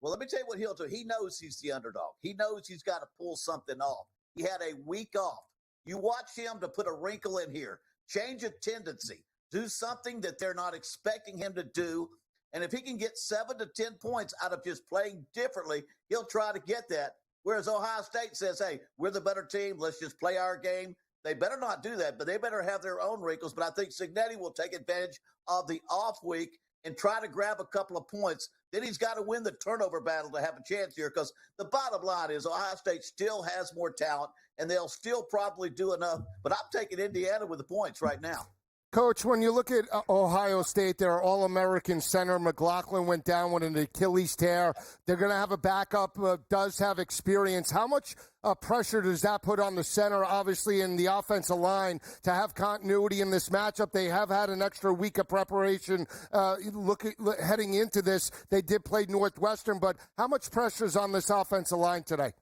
Well, let me tell you what he'll do. He knows he's the underdog. He knows he's got to pull something off. He had a week off. You watch him to put a wrinkle in here, change a tendency, do something that they're not expecting him to do. And if he can get 7 to 10 points out of just playing differently, he'll try to get that. Whereas Ohio State says, hey, we're the better team. Let's just play our game. They better not do that, but they better have their own wrinkles. But I think Cignetti will take advantage of the off week and try to grab a couple of points. Then he's got to win the turnover battle to have a chance here, because the bottom line is Ohio State still has more talent, and they'll still probably do enough. But I'm taking Indiana with the points right now. Coach, when you look at Ohio State, their All-American center, McLaughlin, went down with an Achilles tear. They're going to have a backup, does have experience. How much pressure does that put on the center, obviously, in the offensive line to have continuity in this matchup? They have had an extra week of preparation heading into this. They did play Northwestern, but how much pressure is on this offensive line today?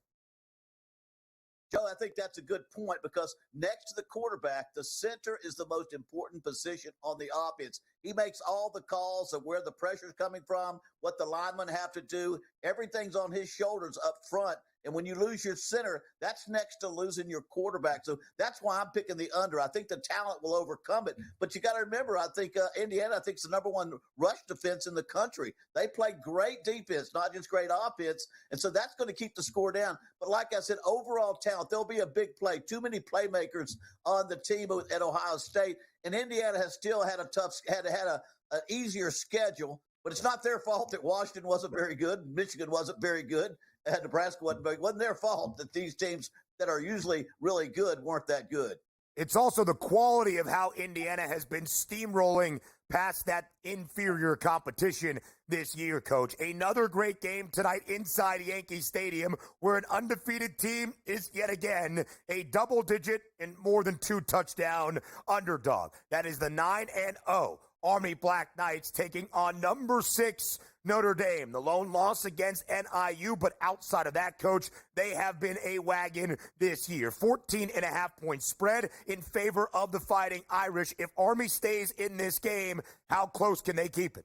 Joe, I think that's a good point because next to the quarterback, the center is the most important position on the offense. He makes all the calls of where the pressure is coming from, what the linemen have to do. Everything's on his shoulders up front. And when you lose your center, that's next to losing your quarterback. So that's why I'm picking the under. I think the talent will overcome it. But you got to remember, I think Indiana, is the number one rush defense in the country. They play great defense, not just great offense. And so that's going to keep the score down. But like I said, overall talent, there'll be a big play. Too many playmakers on the team at Ohio State. And Indiana has still had an easier schedule. But it's not their fault that Washington wasn't very good, Michigan wasn't very good, and Nebraska wasn't very good. It wasn't their fault that these teams that are usually really good weren't that good. It's also the quality of how Indiana has been steamrolling past that inferior competition this year, Coach. Another great game tonight inside Yankee Stadium where an undefeated team is yet again a double-digit and more than 2 touchdown underdog. That is the 9-0 Army Black Knights taking on number 6 Notre Dame. The lone loss against NIU, but outside of that, Coach, they have been a wagon this year. 14.5-point spread in favor of the Fighting Irish. If Army stays in this game, how close can they keep it?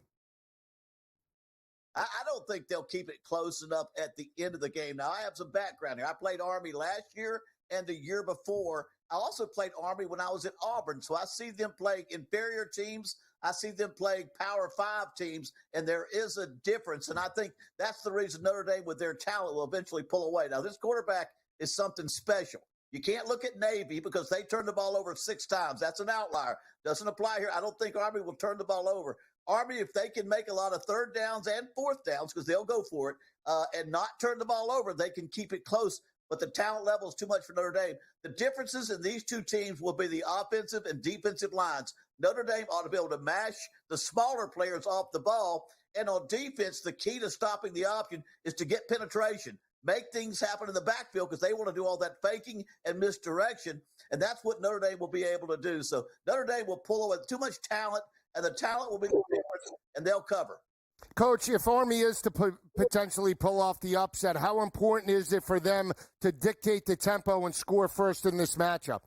I don't think they'll keep it close enough at the end of the game. Now, I have some background here. I played Army last year and the year before. I also played Army when I was at Auburn, so I see them playing inferior teams. I see them playing Power 5 teams, and there is a difference. And I think that's the reason Notre Dame, with their talent, will eventually pull away. Now, this quarterback is something special. You can't look at Navy because they turned the ball over 6 times. That's an outlier. Doesn't apply here. I don't think Army will turn the ball over. Army, if they can make a lot of 3rd downs and 4th downs, because they'll go for it, and not turn the ball over, they can keep it close. But the talent level is too much for Notre Dame. The differences in these two teams will be the offensive and defensive lines. Notre Dame ought to be able to mash the smaller players off the ball. And on defense, the key to stopping the option is to get penetration. Make things happen in the backfield because they want to do all that faking and misdirection. And that's what Notre Dame will be able to do. So Notre Dame will pull away too much talent, and the talent will be the difference, and they'll cover. Coach, if Army is to potentially pull off the upset, how important is it for them to dictate the tempo and score first in this matchup?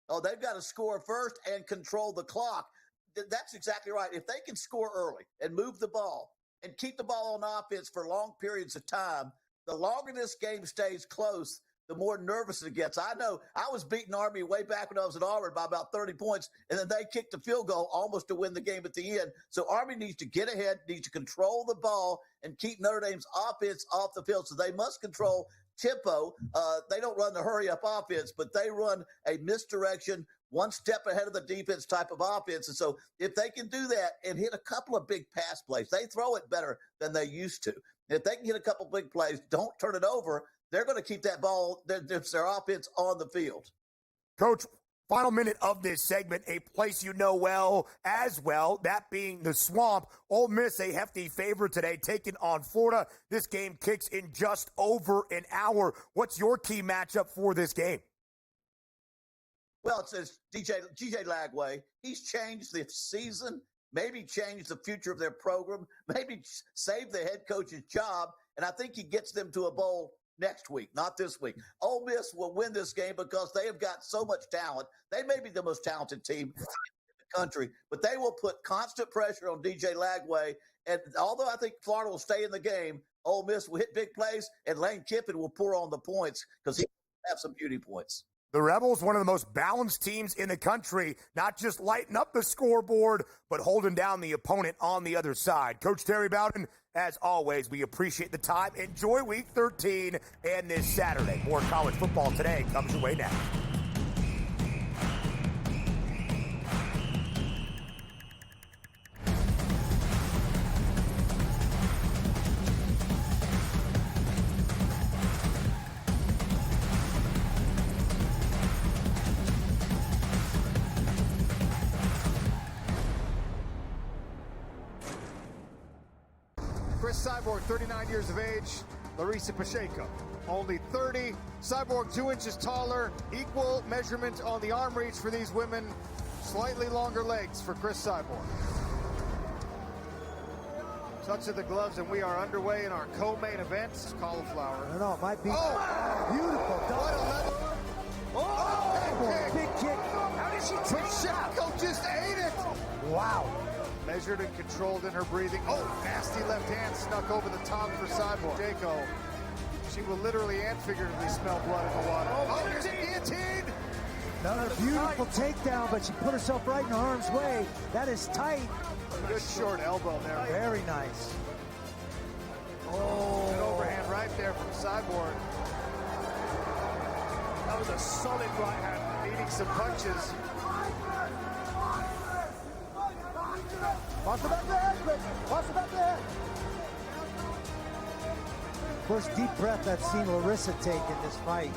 Oh, they've got to score first and control the clock. That's exactly right. If they can score early and move the ball and keep the ball on offense for long periods of time, the longer this game stays close, the more nervous it gets. I know I was beating Army way back when I was at Auburn by about 30 points, and then they kicked the field goal almost to win the game at the end. So Army needs to get ahead, needs to control the ball, and keep Notre Dame's offense off the field. So they must control tempo. They don't run the hurry-up offense, but they run a misdirection, one step ahead of the defense type of offense. And so if they can do that and hit a couple of big pass plays, they throw it better than they used to. If they can hit a couple of big plays, don't turn it over, they're going to keep that ball, their offense on the field. Coach, final minute of this segment, a place you know well as well, that being the Swamp. Ole Miss, a hefty favorite today, taking on Florida. This game kicks in just over an hour. What's your key matchup for this game? Well, it says DJ Lagway. He's changed the season, maybe changed the future of their program, maybe saved the head coach's job, and I think he gets them to a bowl next week, not this week. Ole Miss will win this game because they have got so much talent. They may be the most talented team in the country, but they will put constant pressure on DJ Lagway. And although I think Florida will stay in the game, Ole Miss will hit big plays, and Lane Kiffin will pour on the points because he will have some beauty points. The Rebels, one of the most balanced teams in the country, not just lighting up the scoreboard, but holding down the opponent on the other side. Coach Terry Bowden, as always, we appreciate the time. Enjoy Week 13 and this Saturday. More college football today comes your way next. Chris Cyborg, 39 years of age. Larissa Pacheco, only 30. Cyborg 2 inches taller. Equal measurement on the arm reach for these women. Slightly longer legs for Chris Cyborg. Touch of the gloves, and we are underway in our co-main event. Cauliflower. I don't know, it might be beautiful. What a level. big kick. How did she take Pacheco just ate it? Wow. Measured and controlled in her breathing. Oh, nasty left hand snuck over the top for Cyborg. Pacheco. She will literally and figuratively smell blood in the water. Oh, there's a guillotine. Another beautiful takedown, but she put herself right in harm's way. That is tight. Good short elbow there. Very nice. Oh, an overhand right there from Cyborg. That was a solid right hand. Needing some punches. Watch the back of the head, Chris. Watch the back of the head. First deep breath I've seen Larissa take in this fight.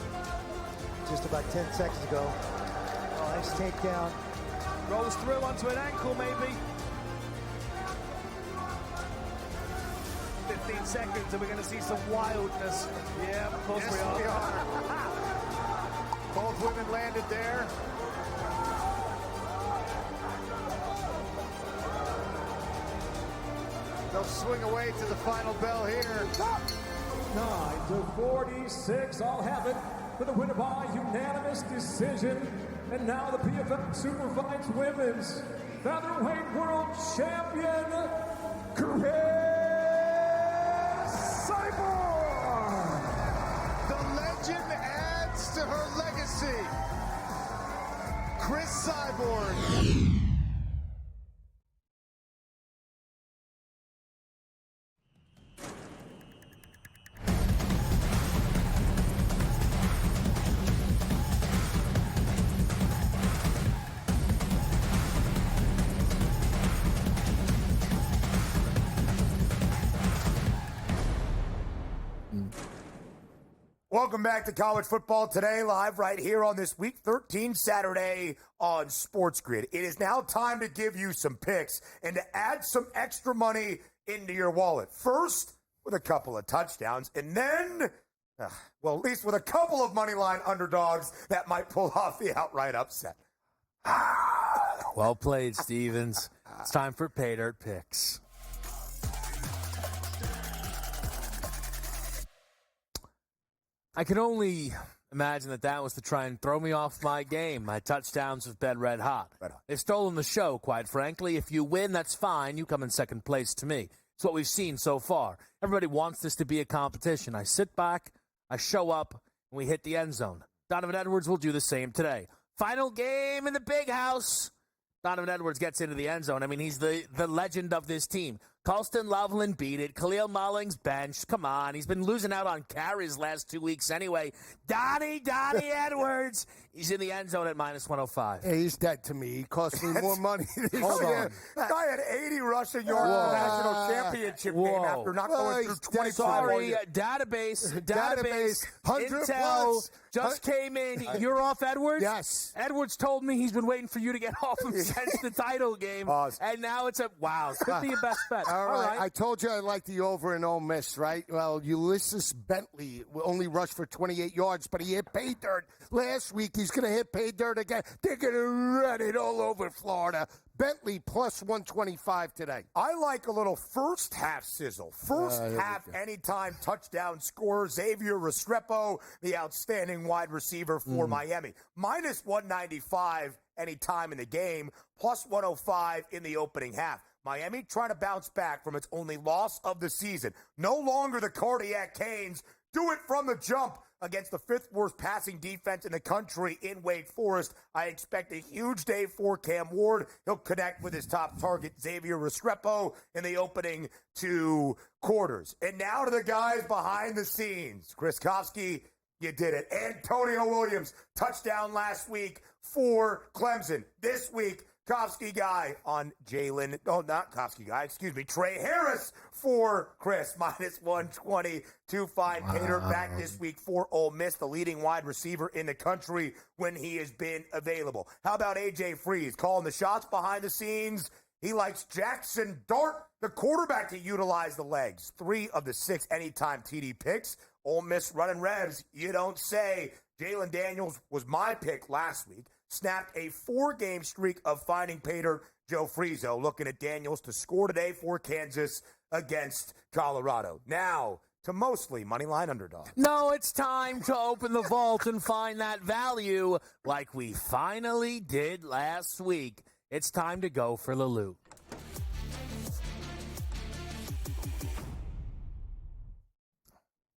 Just about 10 seconds ago. Oh, nice takedown. Rolls through onto an ankle, maybe. 15 seconds, and we're going to see some wildness. Yeah, of course Yes, we are. Both women landed there. They'll swing away to the final bell here. 9-46, I'll have it for the winner by unanimous decision. And now the PFL Superfights Women's Featherweight World Champion, Chris Cyborg. The legend adds to her legacy. Chris Cyborg. Welcome back to College Football Today, live right here on this Week 13 Saturday on SportsGrid. It is now time to give you some picks and to add some extra money into your wallet. First, with a couple of touchdowns, and then, well, at least with a couple of money line underdogs that might pull off the outright upset. Well played, Stevens. It's time for Pay Dirt Picks. I can only imagine that was to try and throw me off my game. My touchdowns have been red hot. They've stolen the show, quite frankly. If you win, that's fine. You come in second place to me. It's what we've seen so far. Everybody wants this to be a competition. I sit back, I show up, and we hit the end zone. Donovan Edwards will do the same today. Final game in the big house. Donovan Edwards gets into the end zone. I mean, he's the legend of this team. Colston Loveland beat it. Khalil Mullings benched. Come on. He's been losing out on carries last 2 weeks anyway. Donnie Edwards. He's in the end zone at minus 105. Hey, he's dead to me. He cost me more money. Hold on. That guy had 80 rushing yards in the national championship game after not going through 24 Sorry, years. database. 100 Intel plus. just came in. You're off Edwards? Yes. Edwards told me he's been waiting for you to get off him since the title game. And now it's wow. It could be your best bet. All right. I told you I like the over in Ole Miss, right? Well, Ulysses Bentley only rushed for 28 yards, but he hit pay dirt last week. He's going to hit pay dirt again. They're going to run it all over Florida. Bentley plus 125 today. I like a little first half sizzle. First half anytime touchdown scorer, Xavier Restrepo, the outstanding wide receiver for Miami. Minus 195 anytime in the game, plus 105 in the opening half. Miami trying to bounce back from its only loss of the season. No longer the Cardiac Canes. Do it from the jump against the fifth worst passing defense in the country in Wake Forest. I expect a huge day for Cam Ward. He'll connect with his top target, Xavier Restrepo, in the opening 2 quarters. And now to the guys behind the scenes. Chris Kofsky, you did it. Antonio Williams, touchdown last week for Clemson. This week, Kofsky guy on Jalen. Oh, not Kofsky guy. Excuse me. Trey Harris for Chris. Minus 120 to find Pater back this week for Ole Miss, the leading wide receiver in the country when he has been available. How about A.J. Freeze calling the shots behind the scenes? He likes Jackson Dart, the quarterback, to utilize the legs. 3 of the 6 anytime TD picks. Ole Miss running Revs, you don't say. Jalen Daniels was my pick last week. Snapped a 4-game streak of finding Pater. Joe Frizo looking at Daniels to score today for Kansas against Colorado. Now to mostly moneyline underdog. No, it's time to open the vault and find that value like we finally did last week. It's time to go for the loot.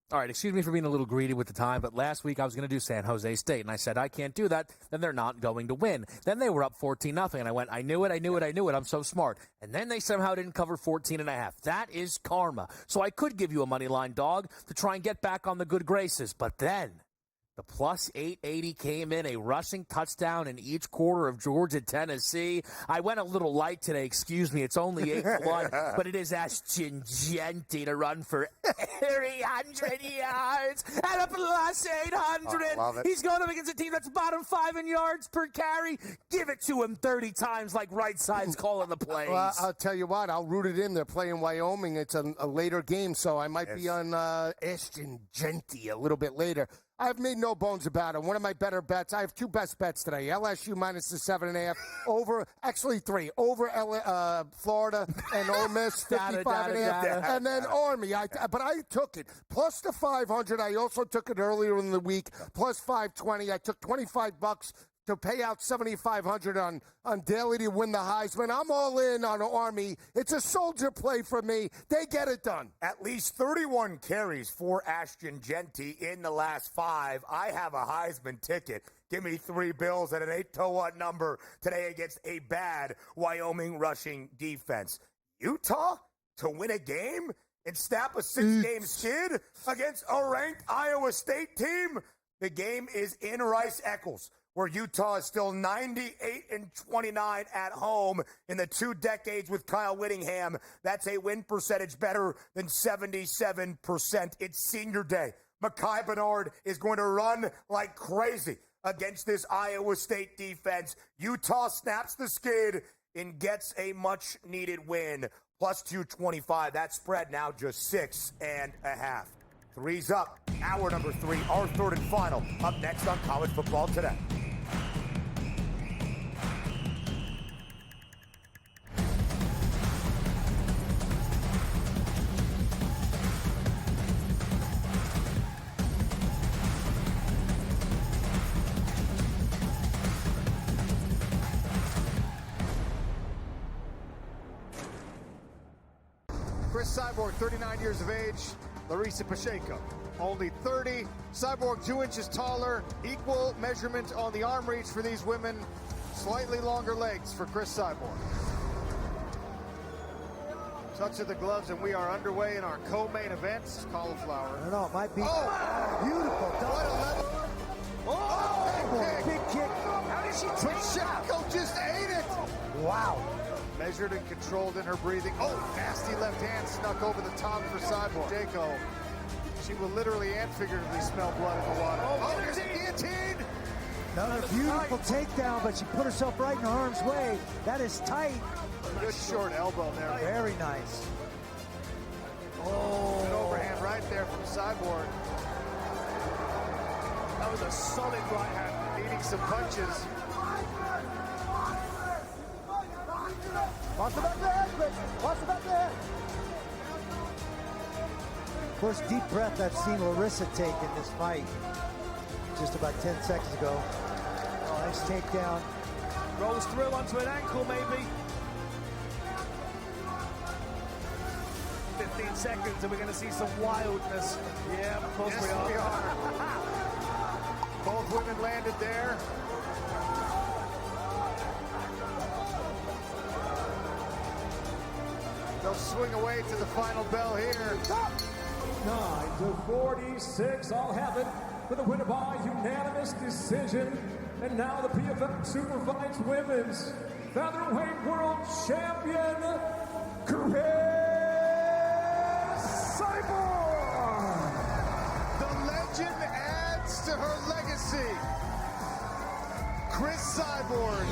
All right, excuse me for being a little greedy with the time, but last week I was going to do San Jose State, and I said, I can't do that, then they're not going to win. Then they were up 14-0, and I went, I knew it, I'm so smart. And then they somehow didn't cover 14.5. That is karma. So I could give you a money line dog to try and get back on the good graces, but then the plus 880 came in, a rushing touchdown in each quarter of Georgia, Tennessee. I went a little light today, excuse me. It's only 8-1, but it is Ashton Genty to run for 300 yards and a plus 800. He's going up against a team that's bottom 5 in yards per carry. Give it to him 30 times like right side's calling the plays. Well, I'll tell you what, I'll root it in. They're playing Wyoming. It's a later game, so I might be on Ashton Genty a little bit later. I've made no bones about it. One of my better bets, I have 2 best bets today. LSU minus the 7.5, over, actually 3, over Florida and Ole Miss, 55.5, and then Army. But I took it. Plus the 500. I also took it earlier in the week. Plus 520. I took $25 to pay out $7,500 on Daly to win the Heisman. I'm all in on Army. It's a soldier play for me. They get it done. At least 31 carries for Ashton Genty in the last 5. I have a Heisman ticket. Give me 3 bills and an 8-1 number today against a bad Wyoming rushing defense. Utah to win a game and snap a 6-game skid against a ranked Iowa State team? The game is in Rice-Eccles, where Utah is still 98-29 at home in the 2 decades with Kyle Whittingham. That's a win percentage better than 77%. It's senior day. Mekhi Bernard is going to run like crazy against this Iowa State defense. Utah snaps the skid and gets a much-needed win. Plus 225. That spread now just 6.5. 3's up. Hour number 3, our third and final. Up next on College Football Today. Chris Cyborg, 39 years of age. Larissa Pacheco, only 30. Cyborg 2 inches taller. Equal measurement on the arm reach for these women. Slightly longer legs for Chris Cyborg. Touch of the gloves, and we are underway in our co-main events. Cauliflower. I don't know, it might be beautiful. Big kick. How did she take Pacheco just ate it. Wow. Measured and controlled in her breathing. Oh, nasty left hand snuck over the top for Cyborg. Pacheco. She will literally and figuratively smell blood in the water. Oh, there's a guillotine. Another beautiful takedown, but she put herself right in harm's way. That is tight. Good short elbow there. Very nice. Oh, an overhand right there from Cyborg. That was a solid right hand. Needing some punches. Watch the back of the head, Chris. Watch the back of the head. Of course, deep breath I've seen Larissa take in this fight just about 10 seconds ago. Oh, nice takedown. Rolls through onto an ankle, maybe. 15 seconds, and we're going to see some wildness. Yeah, of course we are. Both women landed there. They'll swing away to the final bell here. 9-46, I'll have it for the winner by unanimous decision. And now the PFF Superfights Women's Featherweight World Champion, Chris Cyborg. The legend adds to her legacy. Chris Cyborg.